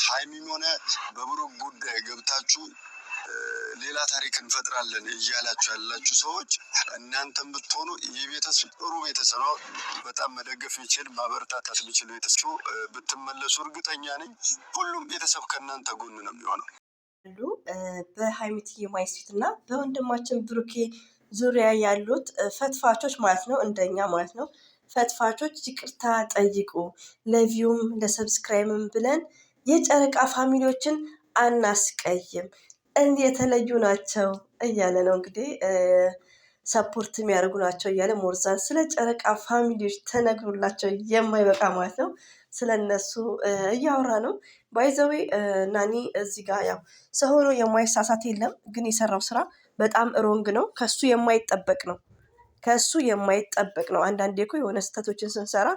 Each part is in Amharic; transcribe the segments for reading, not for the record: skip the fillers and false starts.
በሃይሚም ሆነ በብሩክ ጉዳይ ገብታችሁ ሌላ ታሪክ እንፈጥራለን እያላችሁ ያላችሁ ሰዎች እናንተም ብትሆኑ የቤተሰብ ጥሩ ቤተሰብ ነው። በጣም መደገፍ የሚችል ማበረታታት የሚችል ቤተሰብ ብትመለሱ እርግጠኛ ነኝ ሁሉም ቤተሰብ ከእናንተ ጎን ነው የሚሆነው። በሃይሚትዬ ማይስት እና በወንድማችን ብሩኬ ዙሪያ ያሉት ፈትፋቾች ማለት ነው፣ እንደኛ ማለት ነው ፈትፋቾች ይቅርታ ጠይቁ፣ ለቪውም ለሰብስክራይብም ብለን የጨረቃ ፋሚሊዎችን አናስቀይም፣ እንዲህ የተለዩ ናቸው እያለ ነው እንግዲህ ሰፖርት የሚያደርጉ ናቸው እያለ ሞርዛን ስለ ጨረቃ ፋሚሊዎች ተነግሮላቸው የማይበቃ ማለት ነው ስለ እነሱ እያወራ ነው። ባይዘዌ ናኒ እዚህ ጋር ያው ሰው ሆኖ የማይሳሳት የለም፣ ግን የሰራው ስራ በጣም ሮንግ ነው። ከሱ የማይጠበቅ ነው፣ ከሱ የማይጠበቅ ነው። አንዳንዴ እኮ የሆነ ስህተቶችን ስንሰራ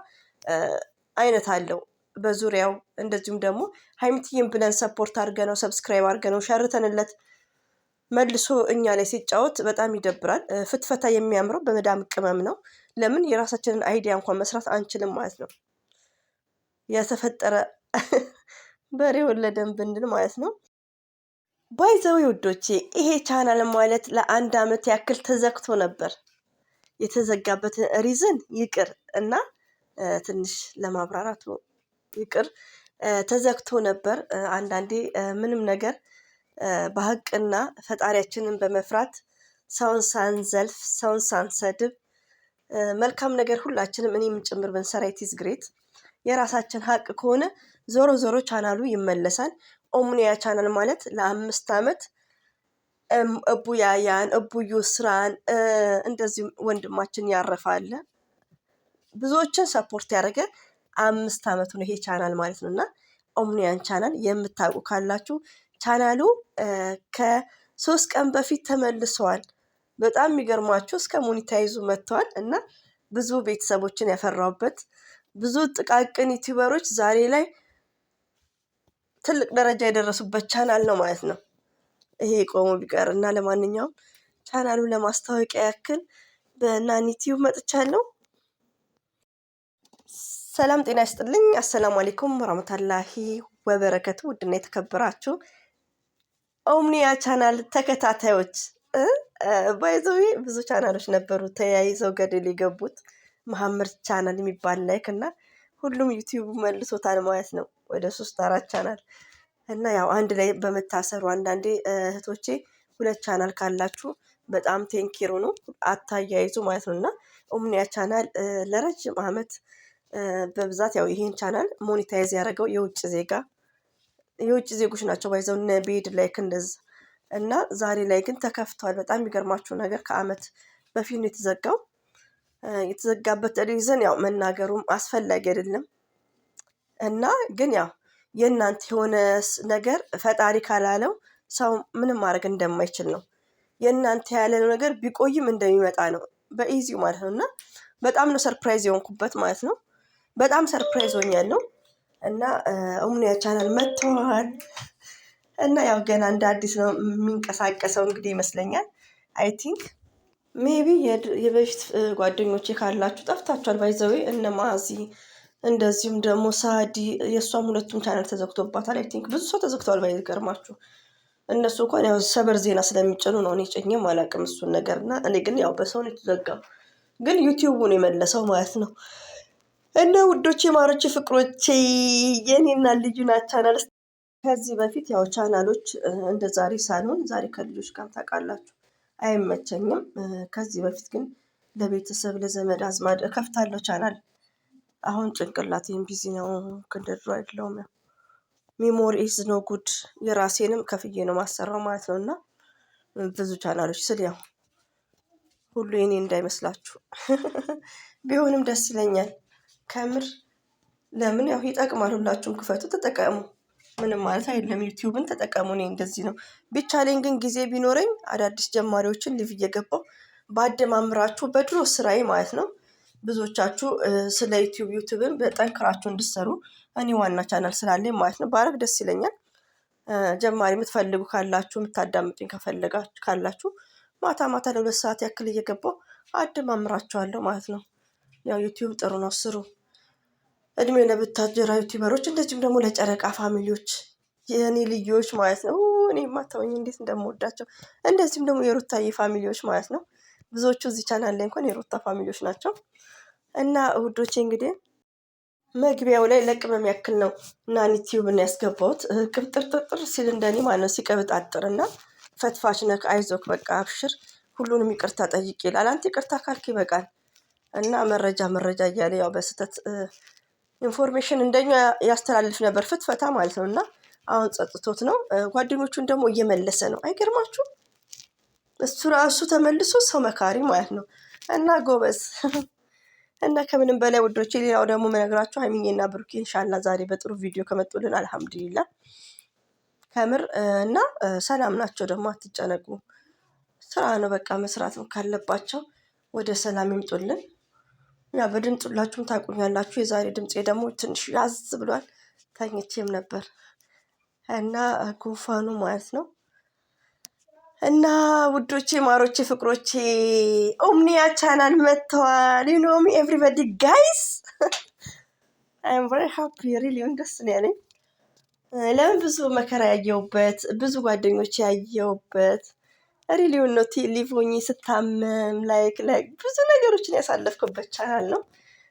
አይነት አለው በዙሪያው። እንደዚሁም ደግሞ ሃይሚትዬን ብለን ሰፖርት አድርገነው ሰብስክራይብ አድርገነው ሸርተንለት መልሶ እኛ ላይ ሲጫወት በጣም ይደብራል። ፍትፈታ የሚያምረው በመዳም ቅመም ነው። ለምን የራሳችንን አይዲያ እንኳን መስራት አንችልም ማለት ነው። የተፈጠረ በሬ ወለደን ብንል ማለት ነው። ባይዘው ውዶቼ ይሄ ቻናል ማለት ለ1 ዓመት ያክል ተዘግቶ ነበር። የተዘጋበትን ሪዝን ይቅር እና ትንሽ ለማብራራት ይቅር ተዘግቶ ነበር። አንዳንዴ ምንም ነገር በሀቅና ፈጣሪያችንን በመፍራት ሰውን ሳንዘልፍ ሰውን ሳንሰድብ መልካም ነገር ሁላችንም እኔም ጭምር ብንሰራ ኢትስ ግሬት። የራሳችን ሀቅ ከሆነ ዞሮ ዞሮ ቻናሉ ይመለሳል። ኦምኒያ ቻናል ማለት ለ5 ዓመት እቡ ያያን እቡ ዩስራን እንደዚሁም ወንድማችን ያረፋለ ብዙዎችን ሰፖርት ያደረገ 5 ዓመቱ ነው ይሄ ቻናል ማለት ነው። እና ኦምኒያን ቻናል የምታውቁ ካላችሁ ቻናሉ ከ3 ቀን በፊት ተመልሰዋል። በጣም የሚገርማችሁ እስከ ሞኒታይዙ መጥተዋል እና ብዙ ቤተሰቦችን ያፈራውበት ብዙ ጥቃቅን ዩቲዩበሮች ዛሬ ላይ ትልቅ ደረጃ የደረሱበት ቻናል ነው ማለት ነው ይሄ ቆሞ ቢቀር እና ለማንኛውም ቻናሉን ለማስታወቂያ ያክል በናኒ ቲዩብ መጥቻለሁ። ሰላም ጤና ይስጥልኝ። አሰላሙ አለይኩም ወራህመቱላሂ ወበረከቱ። ውድና የተከበራችሁ ኦምኒያ ቻናል ተከታታዮች ባይዘዊ ብዙ ቻናሎች ነበሩ ተያይዘው ገደል የገቡት። መሐመድ ቻናል የሚባል ላይክ እና ሁሉም ዩቲዩብ መልሶታል ማለት ነው ወደ 3-4 ቻናል እና ያው አንድ ላይ በመታሰሩ አንዳንዴ እህቶቼ 2 ቻናል ካላችሁ በጣም ቴንኪሩ ነው አታያይዙ ማለት ነው። እና ኦምኒያ ቻናል ለረጅም ዓመት በብዛት ያው ይሄን ቻናል ሞኔታይዝ ያደረገው የውጭ ዜጎች ናቸው ባይዘው እነ ቤድ ላይክ እንደዚህ እና ዛሬ ላይ ግን ተከፍቷል። በጣም የሚገርማችሁ ነገር ከዓመት በፊት ነው የተዘጋው። የተዘጋበት ሪዝን ያው መናገሩም አስፈላጊ አይደለም እና ግን ያው የእናንተ የሆነ ነገር ፈጣሪ ካላለው ሰው ምንም ማድረግ እንደማይችል ነው። የእናንተ ያለው ነገር ቢቆይም እንደሚመጣ ነው በኢዚው ማለት ነው። እና በጣም ነው ሰርፕራይዝ የሆንኩበት ማለት ነው። በጣም ሰርፕራይዝ ሆኛለሁ እና ኦምኒያ ቻናል መጥተዋል እና ያው ገና እንደ አዲስ ነው የሚንቀሳቀሰው እንግዲህ ይመስለኛል። አይ ቲንክ ሜቢ የበፊት ጓደኞቼ ካላችሁ ጠፍታችኋል። ባይዘዌ እነ ማዚ እንደዚሁም ደግሞ ሳዲ የእሷም 2ቱም ቻናል ተዘግቶባታል። አይ ቲንክ ብዙ ሰው ተዘግተዋል። ባይገርማችሁ እነሱ እንኳን ያው ሰበር ዜና ስለሚጭኑ ነው። እኔ ጭኜም አላውቅም እሱን ነገር እና እኔ ግን ያው በሰው ነው የተዘጋው፣ ግን ዩቲዩቡን የመለሰው ማለት ነው። እና ውዶቼ ማሮቼ ፍቅሮቼ የኔና ልዩና ቻናል ከዚህ በፊት ያው ቻናሎች እንደ ዛሬ ሳልሆን ዛሬ ከልጆች ጋር ታውቃላችሁ አይመቸኝም። ከዚህ በፊት ግን ለቤተሰብ ለዘመድ አዝማድ ከፍታለሁ ቻናል። አሁን ጭንቅላቴን ቢዚ ነው ከደድሮ አይደለሁም። ያው ሜሞሪ ኢዝ ኖ ጉድ የራሴንም ከፍዬ ነው ማሰራው ማለት ነው። እና ብዙ ቻናሎች ስል ያው ሁሉ የኔ እንዳይመስላችሁ ቢሆንም ደስ ይለኛል ከምር። ለምን ያው ይጠቅማል። ሁላችሁም ክፈቱ ተጠቀሙ፣ ምንም ማለት አይደለም። ዩቲዩብን ተጠቀሙ። እኔ እንደዚህ ነው ቢቻለኝ። ግን ጊዜ ቢኖረኝ አዳዲስ ጀማሪዎችን ሊቭ እየገባው ባደማምራችሁ በድሮ ስራዬ ማለት ነው። ብዙዎቻችሁ ስለ ዩቲዩብን በጠንክራችሁ እንድትሰሩ እኔ ዋና ቻናል ስላለኝ ማለት ነው ባረግ ደስ ይለኛል። ጀማሪ የምትፈልጉ ካላችሁ የምታዳምጡኝ ካላችሁ ማታ ማታ ለ2 ሰዓት ያክል እየገባው አደማምራችኋለሁ ማለት ነው። ያው ዩቲዩብ ጥሩ ነው፣ ስሩ። እድሜ ለብታጀራ ዩቲዩበሮች እንደዚሁም ደግሞ ለጨረቃ ፋሚሊዎች የእኔ ልዮች ማለት ነው። እኔ ማታወኝ እንዴት እንደምወዳቸው። እንደዚሁም ደግሞ የሩታዬ ፋሚሊዎች ማለት ነው። ብዙዎቹ እዚህ ቻናል ላይ እንኳን የሩታ ፋሚሊዎች ናቸው። እና ውዶቼ እንግዲህ መግቢያው ላይ ለቅመም ያክል ነው እና ዩቲዩብን ያስገባሁት ቅብጥርጥርጥር ሲል እንደኔ ማለት ነው ሲቀብጣጥር እና ፈትፋች ነክ አይዞክ በቃ አብሽር ሁሉንም ይቅርታ ጠይቅ ይላል። አንተ ይቅርታ ካልክ ይበቃል። እና መረጃ እያለ ያው በስህተት ኢንፎርሜሽን እንደኛ ያስተላልፍ ነበር ፍትፈታ ማለት ነው። እና አሁን ጸጥቶት ነው። ጓደኞቹን ደግሞ እየመለሰ ነው። አይገርማችሁ? እሱ ራሱ ተመልሶ ሰው መካሪ ማለት ነው። እና ጎበዝ እና ከምንም በላይ ውዶቼ ሌላው ደግሞ መነግራችሁ ሀይሚዬና ብሩኬ ኢንሻአላህ ዛሬ በጥሩ ቪዲዮ ከመጡልን አልሐምዱሊላህ ከምር እና ሰላም ናቸው። ደግሞ አትጨነቁ። ስራ ነው በቃ መስራት ካለባቸው ወደ ሰላም ይምጡልን። ያ በድምፅ ሁላችሁም ታውቁኛላችሁ። የዛሬ ድምፄ ደግሞ ትንሽ ያዝ ብሏል። ተኝቼም ነበር እና ጉንፋኑ ማለት ነው። እና ውዶቼ ማሮቼ ፍቅሮቼ ኦምኒያ ቻናል መጥተዋል። ዩ ኖ ሚ ኤቭሪባዲ ጋይስ አይ አም ቬሪ ሃፒ ሪሊ ደስ ነው ያለኝ። ለምን ብዙ መከራ ያየሁበት ብዙ ጓደኞች ያየሁበት ሪሊውን ነው። ሊቮኝ ስታመም ላይክ ብዙ ነገሮችን ያሳለፍኩበት ቻናል ነው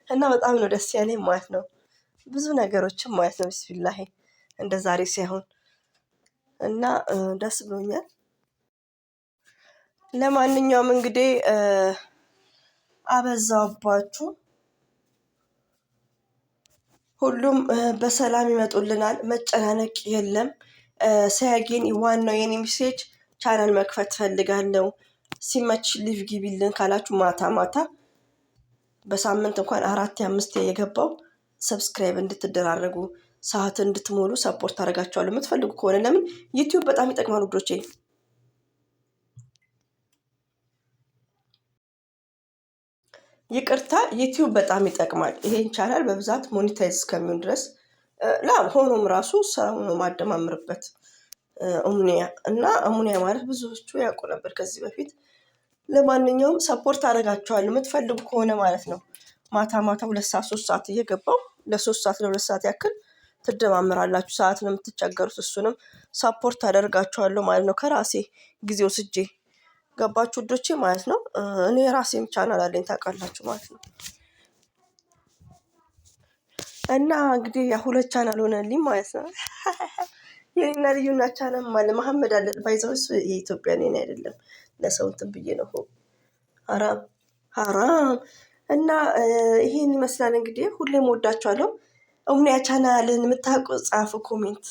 እና በጣም ነው ደስ ያለኝ ማለት ነው። ብዙ ነገሮችን ማለት ነው። ቢስሚላሂ እንደ ዛሬ ሳይሆን እና ደስ ብሎኛል። ለማንኛውም እንግዲህ አበዛባችሁ። ሁሉም በሰላም ይመጡልናል። መጨናነቅ የለም። ሳያጌን ዋናው የኔ ሚሴጅ ቻናል መክፈት ፈልጋለሁ። ሲመች ሊቭ ግቢልን ካላችሁ ማታ ማታ በሳምንት እንኳን 4-5 የገባው ሰብስክራይብ እንድትደራረጉ ሰዓት እንድትሞሉ ሰፖርት አደርጋችኋለሁ። የምትፈልጉ ከሆነ ለምን ዩቲዩብ በጣም ይጠቅማል ውዶቼ። ይቅርታ ዩቲዩብ በጣም ይጠቅማል። ይሄን ቻናል በብዛት ሞኒታይዝ እስከሚሆን ድረስ ሆኖም ራሱ ሰው ነው ማደማምርበት ኦምኒያ እና ኦምኒያ ማለት ብዙዎቹ ያውቁ ነበር ከዚህ በፊት። ለማንኛውም ሰፖርት አደርጋችኋለሁ የምትፈልጉ ከሆነ ማለት ነው። ማታ 2-3 ሰዓት እየገባው ለ3 ሰዓት ለ2 ሰዓት ያክል ትደማምራላችሁ። ሰዓት ነው የምትቸገሩት። እሱንም ሰፖርት አደርጋችኋለሁ ማለት ነው። ከራሴ ጊዜ ወስጄ ገባችሁ ውዶቼ ማለት ነው። እኔ የራሴም ቻናል አለኝ ታውቃላችሁ ማለት ነው። እና እንግዲህ ያ 2 ቻናል ሆነልኝ ማለት ነው። የኔና ልዩና ቻናል ማለት መሐመድ አለ ባይዘውስ የኢትዮጵያ ነኝ አይደለም። ለሰው እንትን ብዬ ነው ሐራም እና ይሄን ይመስላል እንግዲህ ሁሌም ወዳችኋለሁ። ኦምኒያ ቻናልን የምታውቁ ጻፉ ኮሜንት